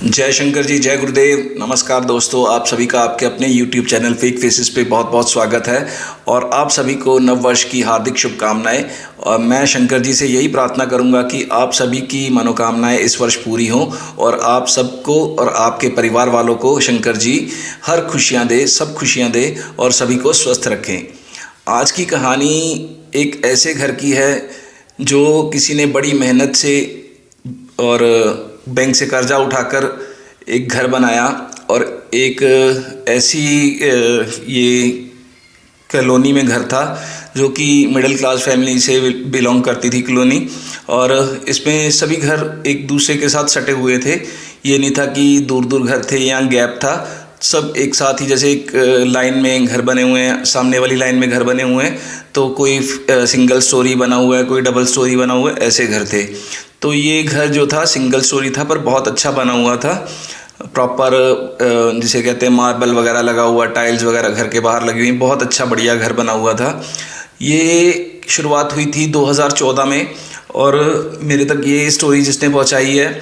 जय शंकर जी, जय गुरुदेव। नमस्कार दोस्तों, आप सभी का आपके अपने YouTube चैनल फेक फेसेस पे बहुत बहुत स्वागत है और आप सभी को नव वर्ष की हार्दिक शुभकामनाएं। और मैं शंकर जी से यही प्रार्थना करूंगा कि आप सभी की मनोकामनाएं इस वर्ष पूरी हों और आप सबको और आपके परिवार वालों को शंकर जी हर खुशियां दे, सब खुशियां दे और सभी को स्वस्थ रखें। आज की कहानी एक ऐसे घर की है जो किसी ने बड़ी मेहनत से और बैंक से कर्जा उठाकर एक घर बनाया और एक ऐसी ये कॉलोनी में घर था जो कि मिडिल क्लास फैमिली से बिलोंग करती थी कॉलोनी। और इसमें सभी घर एक दूसरे के साथ सटे हुए थे। ये नहीं था कि दूर दूर घर थे या गैप था, सब एक साथ ही जैसे एक लाइन में घर बने हुए हैं, सामने वाली लाइन में घर बने हुए हैं। तो कोई सिंगल स्टोरी बना हुआ है, कोई डबल स्टोरी बना हुआ है, ऐसे घर थे। तो ये घर जो था सिंगल स्टोरी था पर बहुत अच्छा बना हुआ था। प्रॉपर जिसे कहते हैं मार्बल वगैरह लगा हुआ, टाइल्स वगैरह घर के बाहर लगी हुई, बहुत अच्छा बढ़िया घर बना हुआ था। ये शुरुआत हुई थी 2014 में और मेरे तक ये स्टोरी जिसने पहुंचाई है,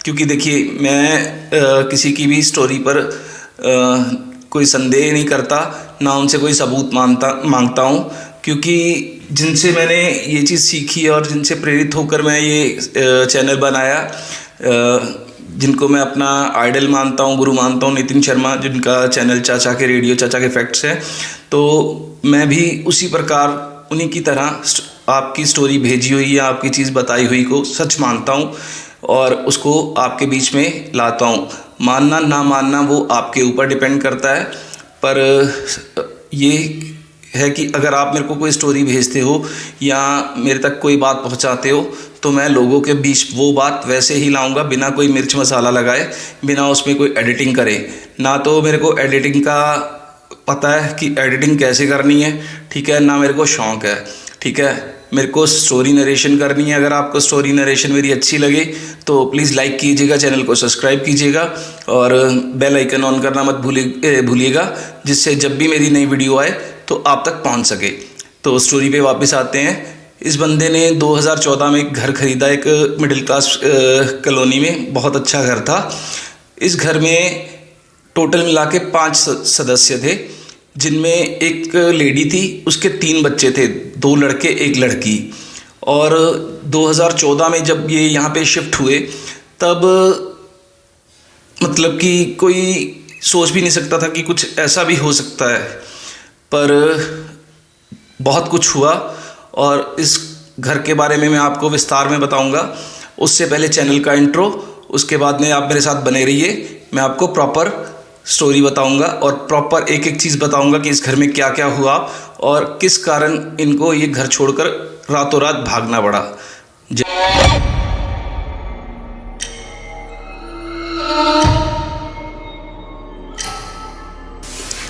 क्योंकि देखिए मैं किसी की भी स्टोरी पर कोई संदेह नहीं करता, ना उनसे कोई सबूत मांगता हूँ, क्योंकि जिनसे मैंने ये चीज़ सीखी और जिनसे प्रेरित होकर मैं ये चैनल बनाया, जिनको मैं अपना आइडल मानता हूँ, गुरु मानता हूँ, नितिन शर्मा, जिनका चैनल चाचा के रेडियो, चाचा के फैक्ट्स है। तो मैं भी उसी प्रकार उन्हीं की तरह आपकी स्टोरी भेजी हुई या आपकी चीज़ बताई हुई को सच मानता हूँ और उसको आपके बीच में लाता हूँ। मानना ना मानना वो आपके ऊपर डिपेंड करता है, पर ये है कि अगर आप मेरे को कोई स्टोरी भेजते हो या मेरे तक कोई बात पहुंचाते हो तो मैं लोगों के बीच वो बात वैसे ही लाऊंगा, बिना कोई मिर्च मसाला लगाए, बिना उसमें कोई एडिटिंग करे। ना तो मेरे को एडिटिंग का पता है कि एडिटिंग कैसे करनी है, ठीक है, ना मेरे को शौक़ है, ठीक है। मेरे को स्टोरी नरेशन करनी है। अगर आपको स्टोरी नरेशन मेरी अच्छी लगे तो प्लीज़ लाइक कीजिएगा, चैनल को सब्सक्राइब कीजिएगा और बेल आइकन ऑन करना मत भूलिएगा, जिससे जब भी मेरी नई वीडियो आए तो आप तक पहुंच सके। तो स्टोरी पे वापस आते हैं। इस बंदे ने 2014 में एक घर खरीदा, एक मिडिल क्लास कॉलोनी में, बहुत अच्छा घर था। इस घर में टोटल मिला के 5 सदस्य थे, जिनमें एक लेडी थी, उसके 3 बच्चे थे, 2 लड़के 1 लड़की। और 2014 में जब ये यहाँ पे शिफ्ट हुए तब मतलब कि कोई सोच भी नहीं सकता था कि कुछ ऐसा भी हो सकता है, पर बहुत कुछ हुआ और इस घर के बारे में मैं आपको विस्तार में बताऊंगा। उससे पहले चैनल का इंट्रो, उसके बाद में आप मेरे साथ बने रहिए। मैं आपको प्रॉपर स्टोरी बताऊंगा और प्रॉपर एक एक चीज़ बताऊंगा कि इस घर में क्या क्या हुआ और किस कारण इनको ये घर छोड़कर रातों रात भागना पड़ा।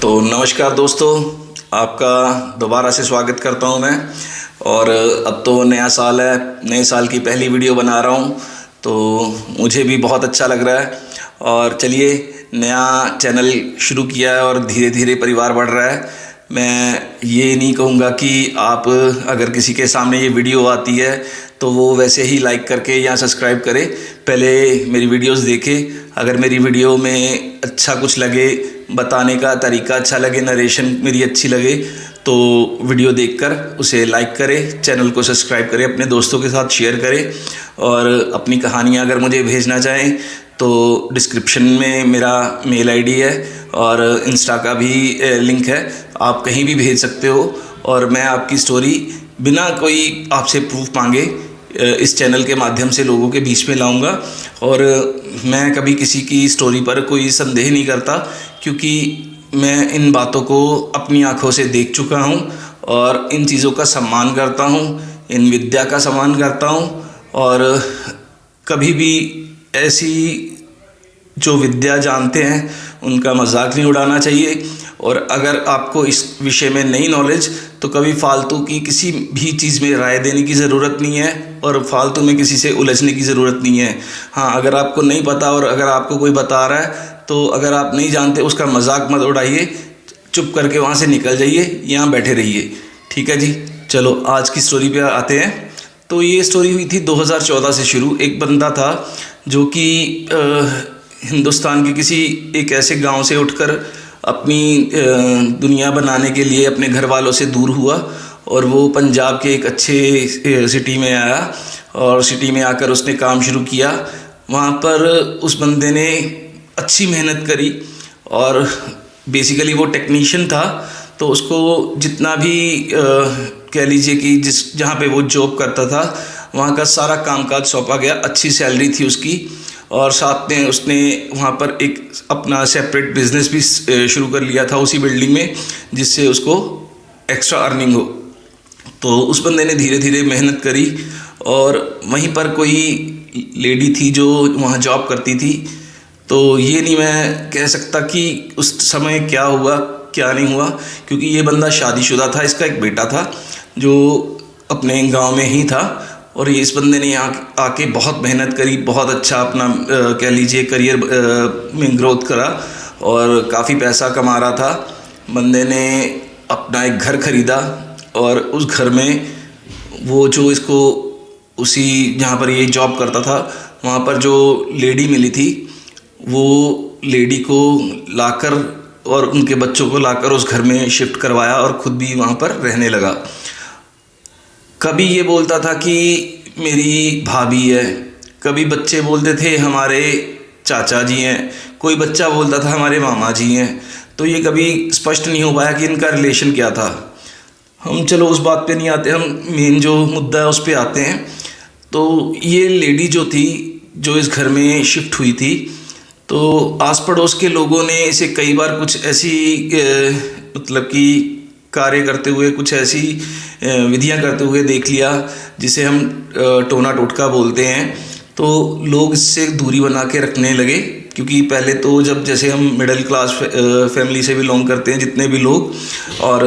तो नमस्कार दोस्तों, आपका दोबारा से स्वागत करता हूं मैं। और अब तो नया साल है, नए साल की पहली वीडियो बना रहा हूं, तो मुझे भी बहुत अच्छा लग रहा है। और चलिए, नया चैनल शुरू किया है और धीरे धीरे परिवार बढ़ रहा है। मैं ये नहीं कहूँगा कि आप अगर किसी के सामने ये वीडियो आती है तो वो वैसे ही लाइक करके या सब्सक्राइब करे, पहले मेरी वीडियोस देखे। अगर मेरी वीडियो में अच्छा कुछ लगे, बताने का तरीका अच्छा लगे, नरेशन मेरी अच्छी लगे, तो वीडियो देखकर उसे लाइक करें, चैनल को सब्सक्राइब करें, अपने दोस्तों के साथ शेयर करें। और अपनी कहानियाँ अगर मुझे भेजना चाहें तो डिस्क्रिप्शन में मेरा मेल आईडी है और इंस्टा का भी लिंक है, आप कहीं भी भेज सकते हो। और मैं आपकी स्टोरी बिना कोई आपसे प्रूफ मांगे इस चैनल के माध्यम से लोगों के बीच में लाऊंगा। और मैं कभी किसी की स्टोरी पर कोई संदेह नहीं करता, क्योंकि मैं इन बातों को अपनी आँखों से देख चुका हूँ और इन चीज़ों का सम्मान करता हूँ, इन विद्या का सम्मान करता हूँ। और कभी भी ऐसी जो विद्या जानते हैं उनका मजाक नहीं उड़ाना चाहिए। और अगर आपको इस विषय में नहीं नॉलेज तो कभी फालतू की किसी भी चीज़ में राय देने की ज़रूरत नहीं है और फालतू में किसी से उलझने की ज़रूरत नहीं है। हाँ, अगर आपको नहीं पता और अगर आपको कोई बता रहा है तो अगर आप नहीं जानते उसका मजाक मत उड़ाइए, चुप करके वहाँ से निकल जाइए, यहाँ बैठे रहिए, ठीक है जी। चलो आज की स्टोरी पे आते हैं। तो ये स्टोरी हुई थी 2014 से शुरू। एक बंदा था जो कि हिंदुस्तान के किसी एक ऐसे गांव से उठकर अपनी दुनिया बनाने के लिए अपने घर वालों से दूर हुआ और वो पंजाब के एक अच्छे सिटी में आया और सिटी में आकर उसने काम शुरू किया। वहाँ पर उस बंदे ने अच्छी मेहनत करी और बेसिकली वो टेक्नीशियन था, तो उसको जितना भी कह लीजिए कि जहाँ पे वो जॉब करता था वहाँ का सारा कामकाज सौंपा गया। अच्छी सैलरी थी उसकी और साथ में उसने वहाँ पर एक अपना सेपरेट बिजनेस भी शुरू कर लिया था उसी बिल्डिंग में, जिससे उसको एक्स्ट्रा अर्निंग हो। तो उस बंदे ने धीरे धीरे मेहनत करी और वहीं पर कोई लेडी थी जो वहाँ जॉब करती थी। तो ये नहीं मैं कह सकता कि उस समय क्या हुआ क्या नहीं हुआ, क्योंकि ये बंदा शादीशुदा था, इसका एक बेटा था जो अपने गांव में ही था। और इस बंदे ने यहाँ आके बहुत मेहनत करी, बहुत अच्छा अपना कह लीजिए करियर में ग्रोथ करा और काफ़ी पैसा कमा रहा था। बंदे ने अपना एक घर ख़रीदा और उस घर में वो जो इसको उसी जहाँ पर ये जॉब करता था वहाँ पर जो लेडी मिली थी, वो लेडी को लाकर और उनके बच्चों को लाकर उस घर में शिफ्ट करवाया और ख़ुद भी वहाँ पर रहने लगा। कभी ये बोलता था कि मेरी भाभी है, कभी बच्चे बोलते थे हमारे चाचा जी हैं, कोई बच्चा बोलता था हमारे मामा जी हैं। तो ये कभी स्पष्ट नहीं हो पाया कि इनका रिलेशन क्या था। हम चलो उस बात पे नहीं आते, हम मेन जो मुद्दा है उस पे आते हैं। तो ये लेडी जो थी जो इस घर में शिफ्ट हुई थी, तो आस पड़ोस के लोगों ने इसे कई बार कुछ ऐसी मतलब कि कार्य करते हुए, कुछ ऐसी विधियां करते हुए देख लिया जिसे हम टोना टोटका बोलते हैं। तो लोग इससे दूरी बना के रखने लगे, क्योंकि पहले तो जब जैसे हम मिडिल क्लास फैमिली से बिलोंग करते हैं जितने भी लोग, और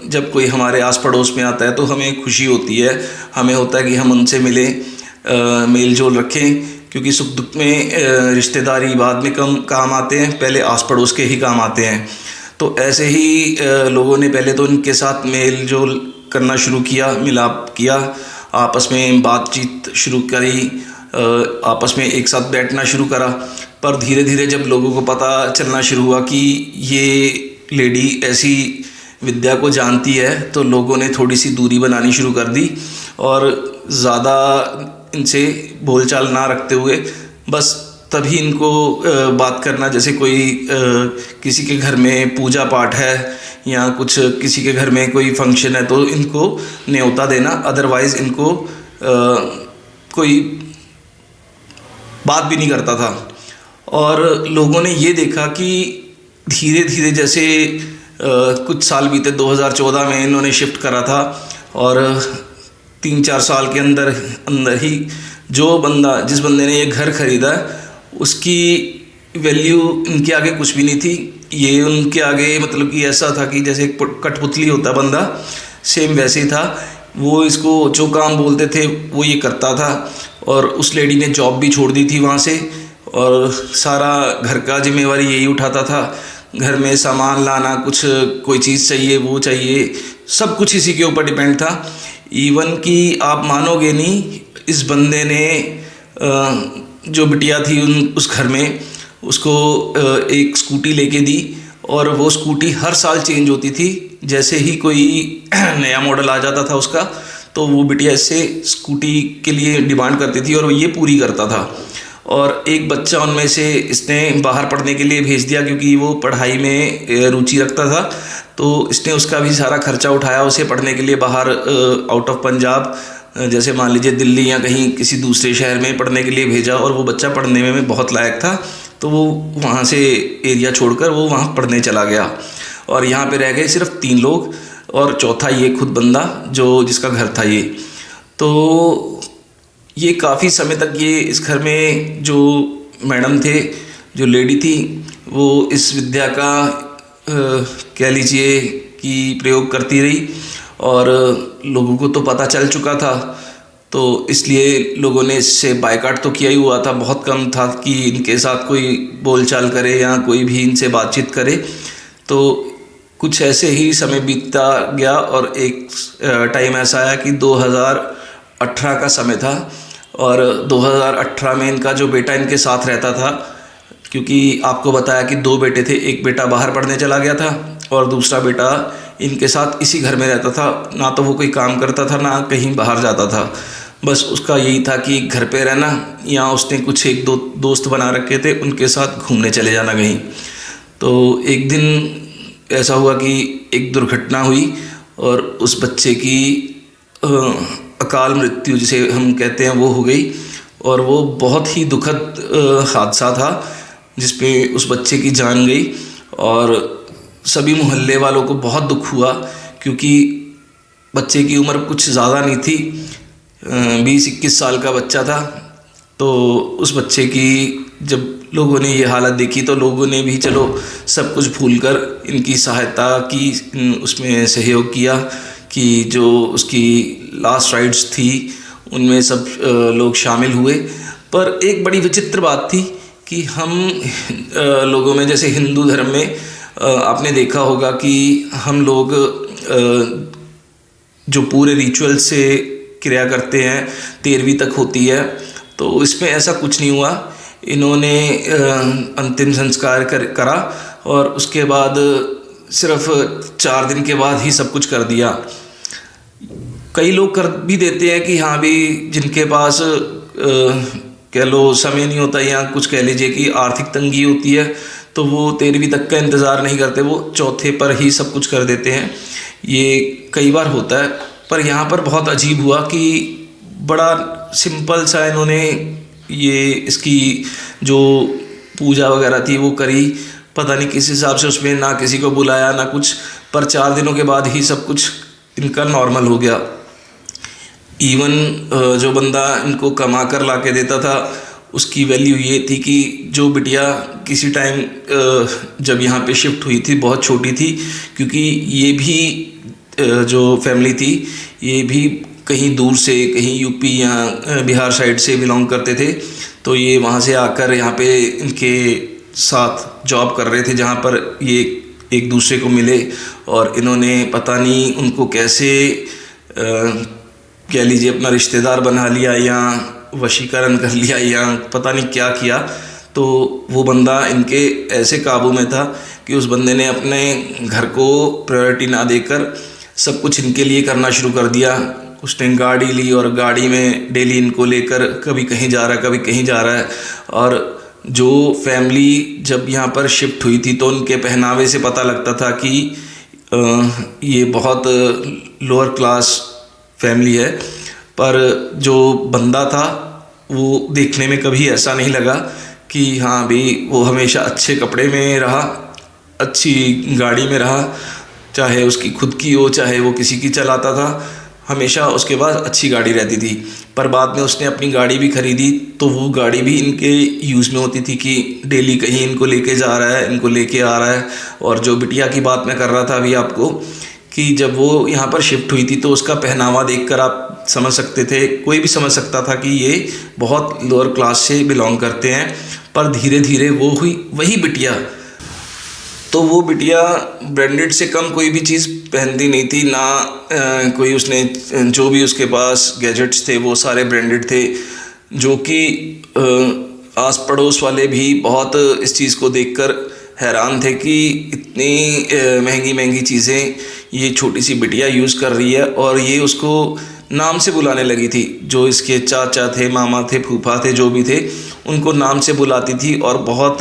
जब कोई हमारे आस पड़ोस में आता है तो हमें खुशी होती है, हमें होता है कि हम उनसे मिलें, मेल जोल रखें, क्योंकि सुख दुख में रिश्तेदारी बाद में कम काम आते हैं, पहले आस पड़ोस के ही काम आते हैं। तो ऐसे ही लोगों ने पहले तो इनके साथ मेल जोल करना शुरू किया, मिलाप किया, आपस में बातचीत शुरू करी, आपस में एक साथ बैठना शुरू करा। पर धीरे धीरे जब लोगों को पता चलना शुरू हुआ कि ये लेडी ऐसी विद्या को जानती है, तो लोगों ने थोड़ी सी दूरी बनानी शुरू कर दी और ज़्यादा इनसे बोलचाल ना रखते हुए बस तभी इनको बात करना, जैसे कोई किसी के घर में पूजा पाठ है या कुछ किसी के घर में कोई फंक्शन है तो इनको न्योता देना, अदरवाइज़ इनको कोई बात भी नहीं करता था। और लोगों ने ये देखा कि धीरे धीरे जैसे कुछ साल बीते, 2014 में इन्होंने शिफ्ट करा था और 3-4 साल के अंदर ही जिस बंदे ने ये घर ख़रीदा उसकी वैल्यू इनके आगे कुछ भी नहीं थी। ये उनके आगे मतलब कि ऐसा था कि जैसे कठपुतली होता बंदा, सेम वैसे ही था। वो इसको जो काम बोलते थे वो ये करता था और उस लेडी ने जॉब भी छोड़ दी थी वहाँ से और सारा घर का जिम्मेवारी यही उठाता था। घर में सामान लाना, कुछ कोई चीज़ चाहिए वो चाहिए, सब कुछ इसी के ऊपर डिपेंड था। इवन कि आप मानोगे नहीं, इस बंदे ने जो बिटिया थी उस घर में उसको एक स्कूटी लेके दी और वो स्कूटी हर साल चेंज होती थी। जैसे ही कोई नया मॉडल आ जाता था उसका, तो वो बिटिया इससे स्कूटी के लिए डिमांड करती थी और वो ये पूरी करता था। और एक बच्चा उनमें से इसने बाहर पढ़ने के लिए भेज दिया, क्योंकि वो पढ़ाई में रुचि रखता था, तो इसने उसका भी सारा खर्चा उठाया, उसे पढ़ने के लिए बाहर आउट ऑफ पंजाब, जैसे मान लीजिए दिल्ली या कहीं किसी दूसरे शहर में पढ़ने के लिए भेजा। और वो बच्चा पढ़ने में बहुत लायक था, तो वो वहाँ से एरिया छोड़कर वो वहाँ पढ़ने चला गया और यहाँ पे रह गए सिर्फ 3 लोग और चौथा ये खुद बंदा जिसका घर था ये। तो ये काफ़ी समय तक ये इस घर में जो मैडम थे, जो लेडी थी, वो इस विद्या का कह लीजिए कि प्रयोग करती रही और लोगों को तो पता चल चुका था, तो इसलिए लोगों ने इससे बायकॉट तो किया ही हुआ था। बहुत कम था कि इनके साथ कोई बोलचाल करे या कोई भी इनसे बातचीत करे। तो कुछ ऐसे ही समय बीतता गया और एक टाइम ऐसा आया कि 2018 का समय था और 2018 में इनका जो बेटा इनके साथ रहता था, क्योंकि आपको बताया कि 2 बेटे थे, एक बेटा बाहर पढ़ने चला गया था और दूसरा बेटा इनके साथ इसी घर में रहता था। ना तो वो कोई काम करता था ना कहीं बाहर जाता था, बस उसका यही था कि घर पे रहना, या उसने कुछ 1-2 दोस्त बना रखे थे उनके साथ घूमने चले जाना कहीं। तो एक दिन ऐसा हुआ कि एक दुर्घटना हुई और उस बच्चे की अकाल मृत्यु जिसे हम कहते हैं वो हो गई। और वो बहुत ही दुखद हादसा था जिसपे उस बच्चे की जान गई और सभी मोहल्ले वालों को बहुत दुख हुआ, क्योंकि बच्चे की उम्र कुछ ज़्यादा नहीं थी, 20-21 साल का बच्चा था। तो उस बच्चे की जब लोगों ने ये हालत देखी तो लोगों ने भी चलो सब कुछ भूलकर इनकी सहायता की, उसमें सहयोग किया कि जो उसकी लास्ट राइड्स थी उनमें सब लोग शामिल हुए। पर एक बड़ी विचित्र बात थी कि हम लोगों में, जैसे हिंदू धर्म में आपने देखा होगा कि हम लोग जो पूरे रिचुअल से क्रिया करते हैं 13वीं तक होती है, तो इसमें ऐसा कुछ नहीं हुआ। इन्होंने अंतिम संस्कार करा और उसके बाद सिर्फ 4 दिन के बाद ही सब कुछ कर दिया। कई लोग कर भी देते हैं कि हाँ भी जिनके पास कह लो समय नहीं होता, या कुछ कह लीजिए कि आर्थिक तंगी होती है, तो वो 13वीं तक का इंतज़ार नहीं करते, वो चौथे पर ही सब कुछ कर देते हैं। ये कई बार होता है। पर यहाँ पर बहुत अजीब हुआ कि बड़ा सिंपल सा इन्होंने ये इसकी जो पूजा वगैरह थी वो करी, पता नहीं किस हिसाब से, उसमें ना किसी को बुलाया ना कुछ, पर 4 दिनों के बाद ही सब कुछ इनका नॉर्मल हो गया। इवन जो बंदा इनको कमा कर ला के देता था उसकी वैल्यू ये थी कि जो बिटिया किसी टाइम जब यहाँ पे शिफ्ट हुई थी बहुत छोटी थी, क्योंकि ये भी जो फैमिली थी ये भी कहीं दूर से, कहीं यूपी या बिहार साइड से बिलोंग करते थे। तो ये वहाँ से आकर यहाँ पे इनके साथ जॉब कर रहे थे, जहाँ पर ये एक दूसरे को मिले और इन्होंने पता नहीं उनको कैसे कह लीजिए अपना रिश्तेदार बना लिया या वशीकरण कर लिया या पता नहीं क्या किया। तो वो बंदा इनके ऐसे काबू में था कि उस बंदे ने अपने घर को प्रायोरिटी ना देकर सब कुछ इनके लिए करना शुरू कर दिया। उसने गाड़ी ली और गाड़ी में डेली इनको लेकर कभी कहीं जा रहा है कभी कहीं जा रहा है। और जो फैमिली जब यहाँ पर शिफ्ट हुई थी तो उनके पहनावे से पता लगता था कि ये बहुत लोअर क्लास फैमिली है। पर जो बंदा था वो देखने में कभी ऐसा नहीं लगा कि हाँ भी वो हमेशा अच्छे कपड़े में रहा, अच्छी गाड़ी में रहा, चाहे उसकी खुद की हो चाहे वो किसी की चलाता था, हमेशा उसके पास अच्छी गाड़ी रहती थी। पर बाद में उसने अपनी गाड़ी भी खरीदी तो वो गाड़ी भी इनके यूज़ में होती थी कि डेली कहीं इनको लेके जा रहा है, इनको लेके आ रहा है। और जो बिटिया की बात मैं कर रहा था अभी आपको, कि जब वो यहाँ पर शिफ्ट हुई थी तो उसका पहनावा देखकर आप समझ सकते थे, कोई भी समझ सकता था कि ये बहुत लोअर क्लास से बिलोंग करते हैं। पर धीरे धीरे वो हुई वही बिटिया, तो वो बिटिया ब्रांडेड से कम कोई भी चीज़ पहनती नहीं थी ना, कोई उसने जो भी उसके पास गैजेट्स थे वो सारे ब्रांडेड थे, जो कि आस पड़ोस वाले भी बहुत इस चीज़ को देखकर हैरान थे कि इतनी महंगी महंगी चीज़ें ये छोटी सी बिटिया यूज़ कर रही है। और ये उसको नाम से बुलाने लगी थी, जो इसके चाचा थे, मामा थे, फूफा थे, जो भी थे उनको नाम से बुलाती थी और बहुत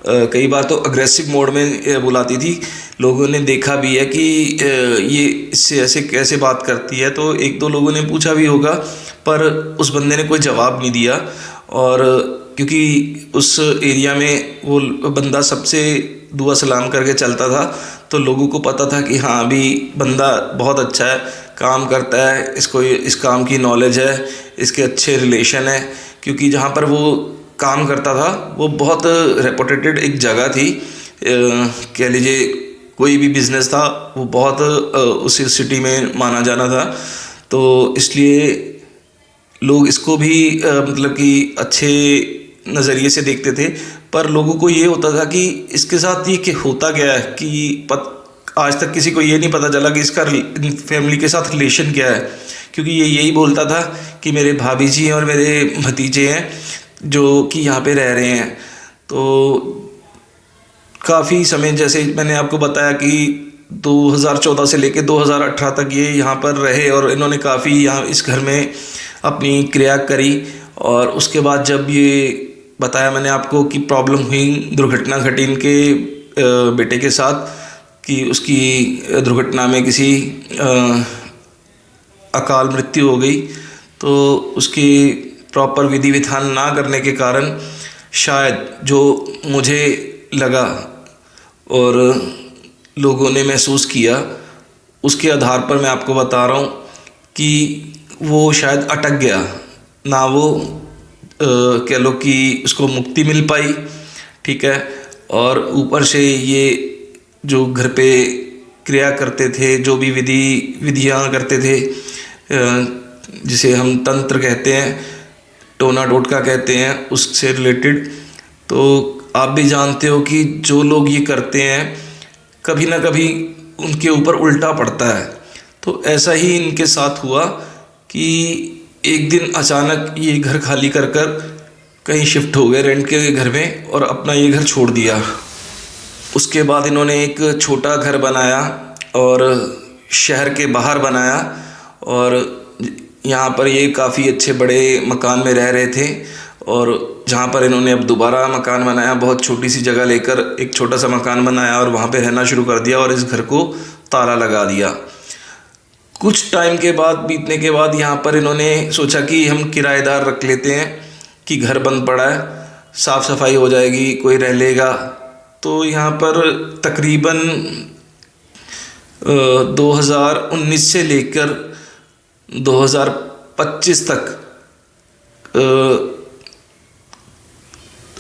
कई बार तो अग्रेसिव मोड में बुलाती थी। लोगों ने देखा भी है कि ये इससे ऐसे कैसे बात करती है, तो 1-2 लोगों ने पूछा भी होगा, पर उस बंदे ने कोई जवाब नहीं दिया। और क्योंकि उस एरिया में वो बंदा सबसे दुआ सलाम करके चलता था, तो लोगों को पता था कि हाँ अभी बंदा बहुत अच्छा है, काम करता है, इसको इस काम की नॉलेज है, इसके अच्छे रिलेशन है। क्योंकि जहाँ पर वो काम करता था वो बहुत रेपुटेटेड एक जगह थी, कह लीजिए कोई भी बिज़नेस था वो बहुत उस सिटी में माना जाना था। तो इसलिए लोग इसको भी मतलब कि अच्छे नज़रिए से देखते थे। पर लोगों को ये होता था कि इसके साथ ये कि होता क्या है कि आज तक किसी को ये नहीं पता चला कि इसका फैमिली के साथ रिलेशन क्या है, क्योंकि ये यही बोलता था कि मेरे भाभी जी हैं और मेरे भतीजे हैं जो कि यहाँ पे रह रहे हैं। तो काफ़ी समय, जैसे मैंने आपको बताया कि 2014 से लेकर 2018 तक ये यहाँ पर रहे और इन्होंने काफ़ी यहाँ इस घर में अपनी क्रिया करी। और उसके बाद जब ये बताया मैंने आपको कि प्रॉब्लम हुई, दुर्घटना घटी इनके बेटे के साथ कि उसकी दुर्घटना में किसी अकाल मृत्यु हो गई, तो उसकी प्रॉपर विधि विधान ना करने के कारण शायद जो मुझे लगा और लोगों ने महसूस किया, उसके आधार पर मैं आपको बता रहा हूँ कि वो शायद अटक गया ना, वो कह लो कि उसको मुक्ति मिल पाई, ठीक है। और ऊपर से ये जो घर पे क्रिया करते थे, जो भी विधियाँ करते थे, जिसे हम तंत्र कहते हैं, टोना टोटका कहते हैं, उससे रिलेटेड, तो आप भी जानते हो कि जो लोग ये करते हैं कभी ना कभी उनके ऊपर उल्टा पड़ता है। तो ऐसा ही इनके साथ हुआ कि एक दिन अचानक ये घर खाली कर कहीं शिफ्ट हो गए रेंट के घर में और अपना ये घर छोड़ दिया। उसके बाद इन्होंने एक छोटा घर बनाया और शहर के बाहर बनाया और यहाँ पर ये काफ़ी अच्छे बड़े मकान में रह रहे थे। और जहाँ पर इन्होंने अब दोबारा मकान बनाया, बहुत छोटी सी जगह लेकर एक छोटा सा मकान बनाया और वहाँ पे रहना शुरू कर दिया और इस घर को ताला लगा दिया। कुछ टाइम के बाद, बीतने के बाद, यहाँ पर इन्होंने सोचा कि हम किराएदार रख लेते हैं कि घर बंद पड़ा है, साफ़ सफाई हो जाएगी, कोई रह लेगा। तो यहाँ पर तकरीबन 2019 से लेकर 2025 तक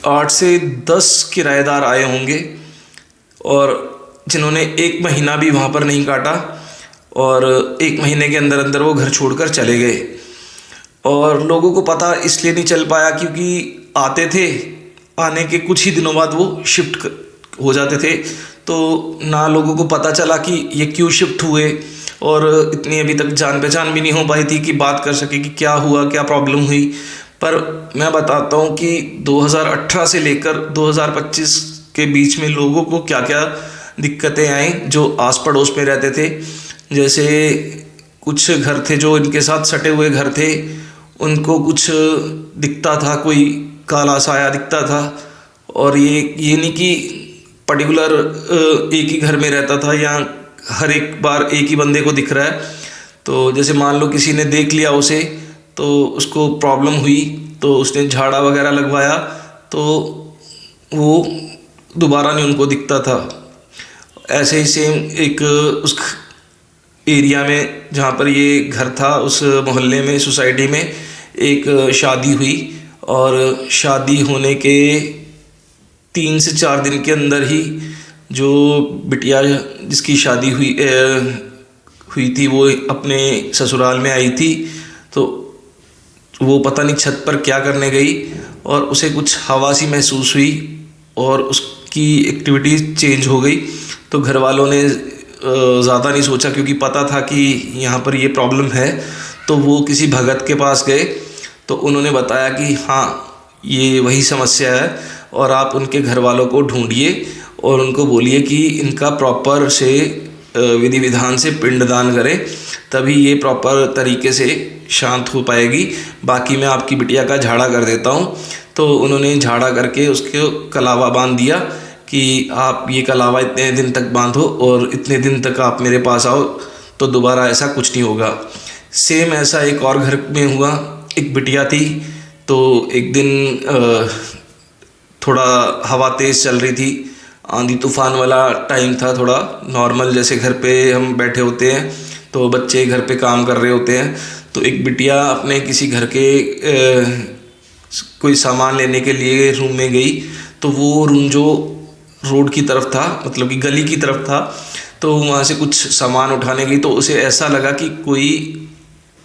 8 से 10 किराएदार आए होंगे और जिन्होंने 1 महीना भी वहाँ पर नहीं काटा और 1 महीने के अंदर अंदर वो घर छोड़कर चले गए। और लोगों को पता इसलिए नहीं चल पाया क्योंकि आते थे, आने के कुछ ही दिनों बाद वो शिफ्ट हो जाते थे, तो ना लोगों को पता चला कि ये क्यों शिफ्ट हुए और इतनी अभी तक जान पहचान भी नहीं हो पाई थी कि बात कर सके कि क्या हुआ, क्या प्रॉब्लम हुई। पर मैं बताता हूँ कि 2018 से लेकर 2025 के बीच में लोगों को क्या क्या दिक्कतें आई जो आस पड़ोस में रहते थे। जैसे कुछ घर थे जो इनके साथ सटे हुए घर थे, उनको कुछ दिखता था, कोई काला साया दिखता था। और ये नहीं कि पर्टिकुलर एक ही घर में रहता था या हर एक बार एक ही बंदे को दिख रहा है। तो जैसे मान लो किसी ने देख लिया उसे, तो उसको प्रॉब्लम हुई, तो उसने झाड़ा वगैरह लगवाया, तो वो दोबारा नहीं उनको दिखता था। ऐसे ही सेम एक उस एरिया में जहाँ पर ये घर था, उस मोहल्ले में, सोसाइटी में एक शादी हुई और शादी होने के 3 से 4 दिन के अंदर ही जो बिटिया जिसकी शादी हुई थी वो अपने ससुराल में आई थी। तो वो पता नहीं छत पर क्या करने गई और उसे कुछ हवा सी महसूस हुई और उसकी एक्टिविटी चेंज हो गई। तो घर वालों ने ज़्यादा नहीं सोचा क्योंकि पता था कि यहाँ पर ये प्रॉब्लम है, तो वो किसी भगत के पास गए। तो उन्होंने बताया कि हाँ, ये वही समस्या है और आप उनके घर वालों को ढूंढिए और उनको बोलिए कि इनका प्रॉपर से विधि विधान से पिंडदान करें, तभी ये प्रॉपर तरीके से शांत हो पाएगी। बाकी मैं आपकी बिटिया का झाड़ा कर देता हूँ। तो उन्होंने झाड़ा करके उसको कलावा बांध दिया कि आप ये कलावा इतने दिन तक बांधो और इतने दिन तक आप मेरे पास आओ, तो दोबारा ऐसा कुछ नहीं होगा। सेम ऐसा एक और घर में हुआ। एक बिटिया थी, तो एक दिन थोड़ा हवा तेज़ चल रही थी, आंधी तूफान वाला टाइम था, थोड़ा नॉर्मल जैसे घर पे हम बैठे होते हैं तो बच्चे घर पे काम कर रहे होते हैं। तो एक बिटिया अपने किसी घर के कोई सामान लेने के लिए रूम में गई, तो वो रूम जो रोड की तरफ था, मतलब कि गली की तरफ था, तो वहाँ से कुछ सामान उठाने गई तो उसे ऐसा लगा कि कोई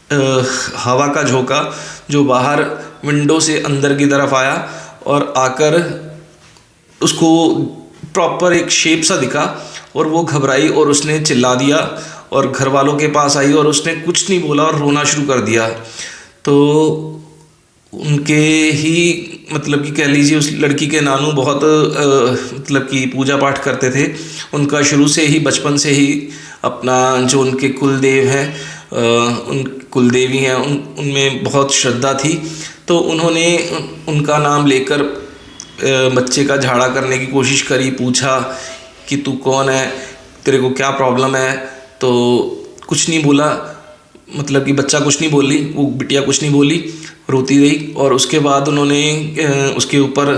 हवा का झोंका जो बाहर विंडो से अंदर की तरफ आया और आकर उसको प्रॉपर एक शेप सा दिखा और वो घबराई और उसने चिल्ला दिया और घर वालों के पास आई और उसने कुछ नहीं बोला और रोना शुरू कर दिया। तो उनके ही मतलब कि कह लीजिए उस लड़की के नानू बहुत मतलब कि पूजा पाठ करते थे। उनका शुरू से ही बचपन से ही अपना जो उनके कुलदेव हैं उन कुलदेवी हैं उनमें बहुत श्रद्धा थी। तो उन्होंने उनका नाम लेकर बच्चे का झाड़ा करने की कोशिश करी, पूछा कि तू कौन है, तेरे को क्या प्रॉब्लम है। तो कुछ नहीं बोला, मतलब कि बच्चा कुछ नहीं बोली, वो बिटिया कुछ नहीं बोली, रोती रही। और उसके बाद उन्होंने उसके ऊपर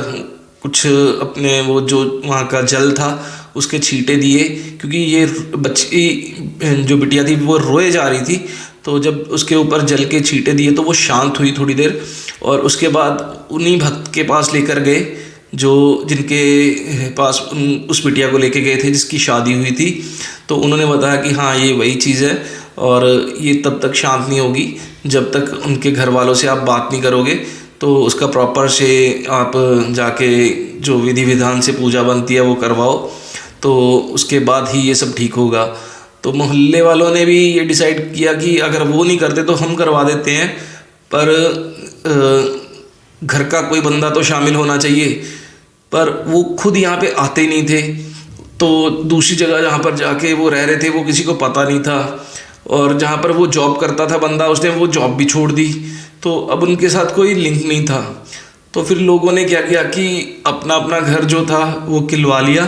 कुछ अपने वो जो वहाँ का जल था उसके छींटे दिए, क्योंकि ये बच्ची जो बिटिया थी वो रोए जा रही थी। तो जब उसके ऊपर जल के छींटे दिए तो वो शांत हुई थोड़ी देर, और उसके बाद उन्हीं भक्त के पास लेकर गए जो जिनके पास उस बिटिया को लेके गए थे जिसकी शादी हुई थी। तो उन्होंने बताया कि हाँ ये वही चीज़ है और ये तब तक शांत नहीं होगी जब तक उनके घर वालों से आप बात नहीं करोगे। तो उसका प्रॉपर से आप जाके जो विधि विधान से पूजा बनती है वो करवाओ, तो उसके बाद ही ये सब ठीक होगा। तो मोहल्ले वालों ने भी ये डिसाइड किया कि अगर वो नहीं करते तो हम करवा देते हैं, पर घर का कोई बंदा तो शामिल होना चाहिए। पर वो खुद यहाँ पे आते ही नहीं थे। तो दूसरी जगह जहाँ पर जाके वो रह रहे थे वो किसी को पता नहीं था, और जहाँ पर वो जॉब करता था बंदा उसने वो जॉब भी छोड़ दी। तो अब उनके साथ कोई लिंक नहीं था। तो फिर लोगों ने क्या किया कि अपना अपना घर जो था वो किलवा लिया।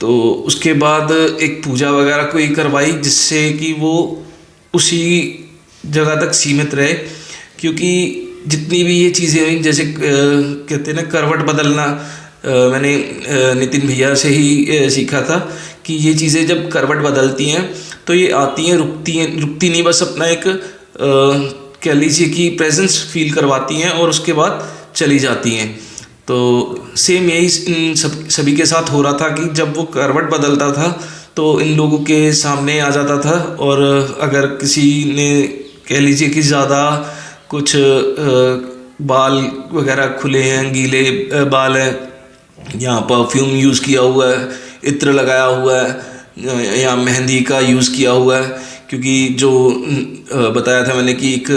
तो उसके बाद एक पूजा वगैरह कोई करवाई जिससे कि वो उसी जगह तक सीमित रहे। क्योंकि जितनी भी ये चीज़ें हुई, जैसे कहते हैं ना करवट बदलना, मैंने नितिन भैया से ही सीखा था कि ये चीज़ें जब करवट बदलती हैं तो ये आती हैं, रुकती नहीं, बस अपना एक कह लीजिए कि प्रेजेंस फील करवाती हैं और उसके बाद चली जाती हैं। तो सेम यही इन सभी के साथ हो रहा था कि जब वो करवट बदलता था तो इन लोगों के सामने आ जाता था, और अगर किसी ने कह लीजिए कि ज़्यादा कुछ बाल वगैरह खुले हैं, गीले बाल हैं, या परफ्यूम यूज़ किया हुआ है, इत्र लगाया हुआ है, या मेहंदी का यूज़ किया हुआ है, क्योंकि जो बताया था मैंने कि एक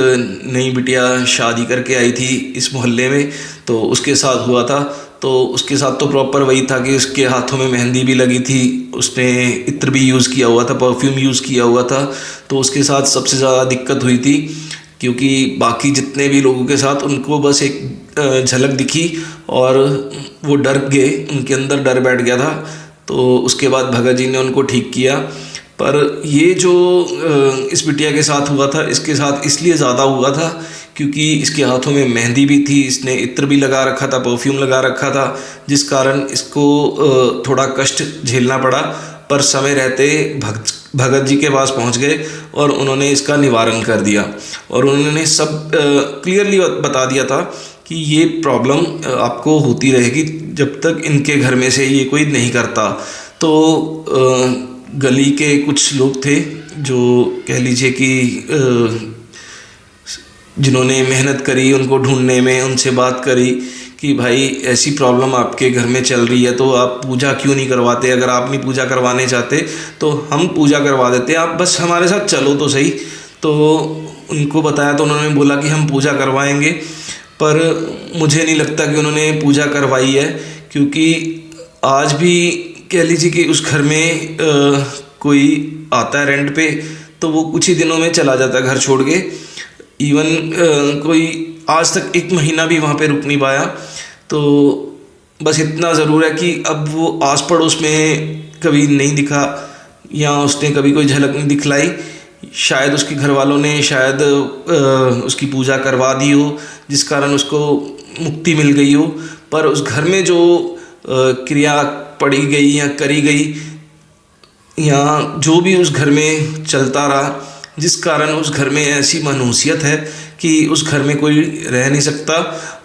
नई बिटिया शादी करके आई थी इस मोहल्ले में, तो उसके साथ हुआ था। तो उसके साथ तो प्रॉपर वही था कि उसके हाथों में मेहंदी भी लगी थी, उसने इत्र भी यूज़ किया हुआ था, परफ्यूम यूज़ किया हुआ था। तो उसके साथ सबसे ज़्यादा दिक्कत हुई थी, क्योंकि बाकी जितने भी लोगों के साथ उनको बस एक झलक दिखी और वो डर गए, उनके अंदर डर बैठ गया था। तो उसके बाद भगत जी ने उनको ठीक किया। पर ये जो इस बिटिया के साथ हुआ था, इसके साथ इसलिए ज़्यादा हुआ था क्योंकि इसके हाथों में मेहंदी भी थी, इसने इत्र भी लगा रखा था, परफ्यूम लगा रखा था, जिस कारण इसको थोड़ा कष्ट झेलना पड़ा। पर समय रहते भगत जी के पास पहुंच गए और उन्होंने इसका निवारण कर दिया, और उन्होंने सब क्लियरली बता दिया था कि ये प्रॉब्लम आपको होती रहेगी जब तक इनके घर में से ये कोई नहीं करता। तो गली के कुछ लोग थे जो कह लीजिए कि जिन्होंने मेहनत करी उनको ढूंढने में, उनसे बात करी कि भाई ऐसी प्रॉब्लम आपके घर में चल रही है तो आप पूजा क्यों नहीं करवाते, अगर आप नहीं पूजा करवाने चाहते तो हम पूजा करवा देते, आप बस हमारे साथ चलो तो सही। तो उनको बताया तो उन्होंने बोला कि हम पूजा करवाएंगे, पर मुझे नहीं लगता कि उन्होंने पूजा करवाई है, क्योंकि आज भी कह लीजिए कि उस घर में कोई आता है रेंट पे तो वो कुछ ही दिनों में चला जाता है घर छोड़ के। इवन कोई आज तक 1 महीना भी वहाँ पे रुक नहीं पाया। तो बस इतना ज़रूर है कि अब वो आस पड़ोस में कभी नहीं दिखा या उसने कभी कोई झलक नहीं दिखलाई। शायद उसके घर वालों ने शायद उसकी पूजा करवा दी हो जिस कारण उसको मुक्ति मिल गई हो, पर उस घर में जो क्रिया पड़ी गई या करी गई या जो भी उस घर में चलता रहा, जिस कारण उस घर में ऐसी मनहूसियत है कि उस घर में कोई रह नहीं सकता,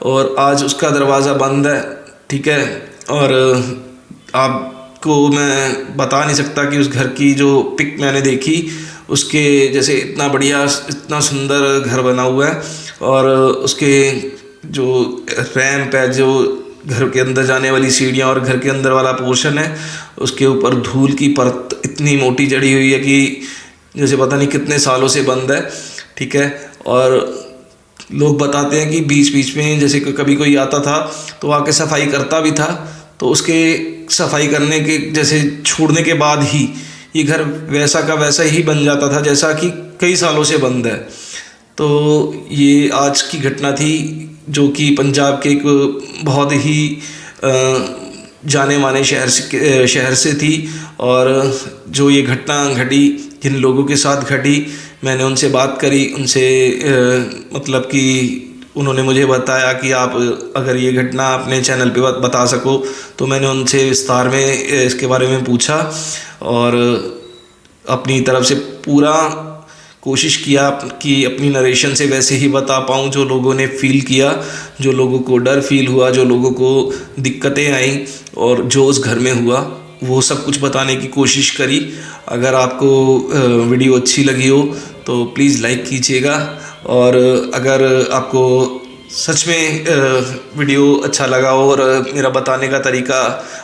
और आज उसका दरवाज़ा बंद है, ठीक है। और आपको मैं बता नहीं सकता कि उस घर की जो पिक मैंने देखी उसके जैसे इतना बढ़िया, इतना सुंदर घर बना हुआ है, और उसके जो रैंप है, जो घर के अंदर जाने वाली सीढ़ियाँ और घर के अंदर वाला पोर्शन है, उसके ऊपर धूल की परत इतनी मोटी जड़ी हुई है कि जैसे पता नहीं कितने सालों से बंद है, ठीक है। और लोग बताते हैं कि बीच बीच में जैसे कभी कोई आता था तो आके सफाई करता भी था, तो उसके सफाई करने के जैसे छोड़ने के बाद ही ये घर वैसा का वैसा ही बन जाता था जैसा कि कई सालों से बंद है। तो ये आज की घटना थी जो कि पंजाब के एक बहुत ही जाने माने शहर से थी। और जो ये घटना घटी, जिन लोगों के साथ घटी, मैंने उनसे बात करी, उनसे मतलब कि उन्होंने मुझे बताया कि आप अगर ये घटना अपने चैनल पे बता सको, तो मैंने उनसे विस्तार में इसके बारे में पूछा और अपनी तरफ से पूरा कोशिश किया कि अपनी नरेशन से वैसे ही बता पाऊँ जो लोगों ने फ़ील किया, जो लोगों को डर फील हुआ, जो लोगों को दिक्कतें आई और जो उस घर में हुआ, वो सब कुछ बताने की कोशिश करी। अगर आपको वीडियो अच्छी लगी हो तो प्लीज़ लाइक कीजिएगा, और अगर आपको सच में वीडियो अच्छा लगा हो और मेरा बताने का तरीका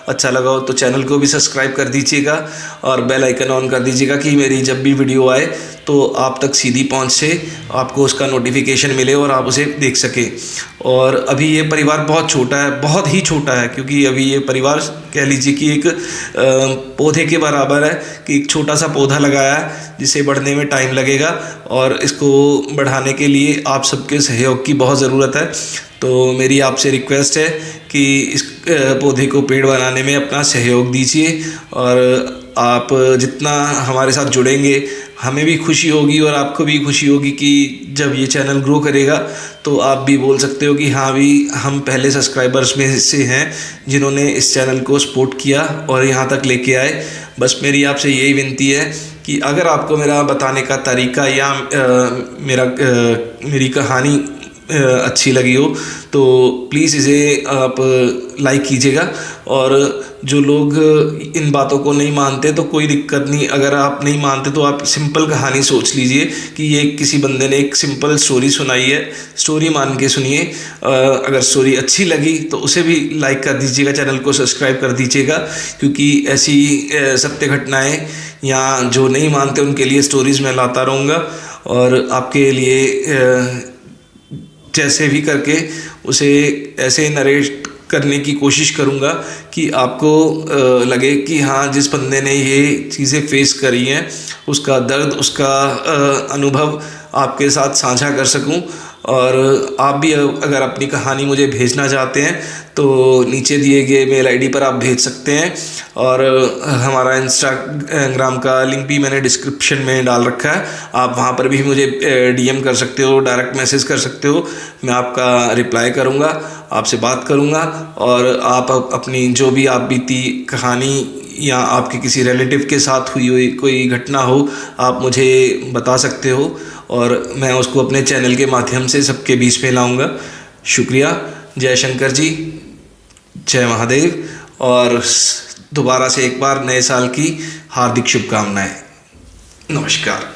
अच्छा लगा हो तो चैनल को भी सब्सक्राइब कर दीजिएगा और बेल आइकन ऑन कर दीजिएगा कि मेरी जब भी वीडियो आए तो आप तक सीधी पहुंच से आपको उसका नोटिफिकेशन मिले और आप उसे देख सकें। और अभी ये परिवार बहुत छोटा है, बहुत ही छोटा है, क्योंकि अभी ये परिवार कह लीजिए कि एक पौधे के बराबर है, कि एक छोटा सा पौधा लगाया है जिसे बढ़ने में टाइम लगेगा, और इसको बढ़ाने के लिए आप सबके सहयोग की बहुत ज़रूरत है। तो मेरी आपसे रिक्वेस्ट है कि इस पौधे को पेड़ बनाने में अपना सहयोग दीजिए, और आप जितना हमारे साथ जुड़ेंगे हमें भी खुशी होगी और आपको भी खुशी होगी कि जब ये चैनल ग्रो करेगा तो आप भी बोल सकते हो कि हाँ भी हम पहले सब्सक्राइबर्स में से हैं जिन्होंने इस चैनल को सपोर्ट किया और यहाँ तक लेके आए। बस मेरी आपसे यही विनती है कि अगर आपको मेरा बताने का तरीका या मेरी कहानी अच्छी लगी हो तो प्लीज़ इसे आप लाइक कीजिएगा। और जो लोग इन बातों को नहीं मानते तो कोई दिक्कत नहीं, अगर आप नहीं मानते तो आप सिंपल कहानी सोच लीजिए कि ये किसी बंदे ने एक सिंपल स्टोरी सुनाई है, स्टोरी मान के सुनिए। अगर स्टोरी अच्छी लगी तो उसे भी लाइक कर दीजिएगा, चैनल को सब्सक्राइब कर दीजिएगा, क्योंकि ऐसी सत्य घटनाएँ या जो नहीं मानते उनके लिए स्टोरीज़ मैं लाता रहूँगा और आपके लिए जैसे भी करके उसे ऐसे नरेट करने की कोशिश करूँगा कि आपको लगे कि हाँ जिस बंदे ने ये चीज़ें फेस करी हैं उसका दर्द, उसका अनुभव आपके साथ साझा कर सकूं। और आप भी अगर अपनी कहानी मुझे भेजना चाहते हैं तो नीचे दिए गए मेल आईडी पर आप भेज सकते हैं, और हमारा इंस्टाग्राम का लिंक भी मैंने डिस्क्रिप्शन में डाल रखा है, आप वहाँ पर भी मुझे डीएम कर सकते हो, डायरेक्ट मैसेज कर सकते हो, मैं आपका रिप्लाई करूँगा, आपसे बात करूँगा। और आप अपनी जो भी आप बीती कहानी या आपके किसी रिलेटिव के साथ हुई कोई घटना हो आप मुझे बता सकते हो, और मैं उसको अपने चैनल के माध्यम से सबके बीच में लाऊंगा। शुक्रिया। जय शंकर जी, जय महादेव, और दोबारा से एक बार नए साल की हार्दिक शुभकामनाएं। नमस्कार।